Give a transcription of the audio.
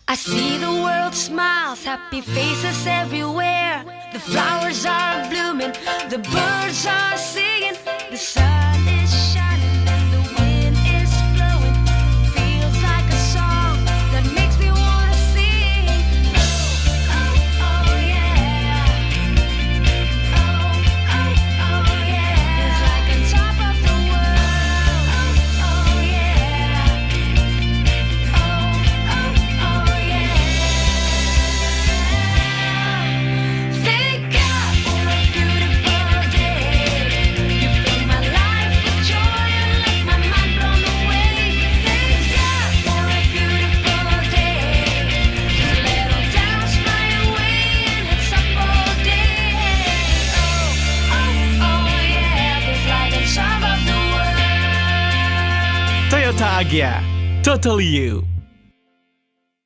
I see the world smiles, happy faces everywhere. The flowers are blooming, the birds are singing, the sun is shining and the wind is blowing. Feels like a song that makes me wanna sing. Oh, oh, oh yeah. Oh, oh, oh yeah. Feels like on top of the world. Oh, oh yeah. Oh, oh, oh yeah. Thank God for a beautiful day. You fill my life with joy and let my mind blown away. Thank God for a beautiful day. Just let all doubts fly away and it's up all day. Oh, oh, oh yeah. Feels like on top of the world. Toyota Agya. Totally you.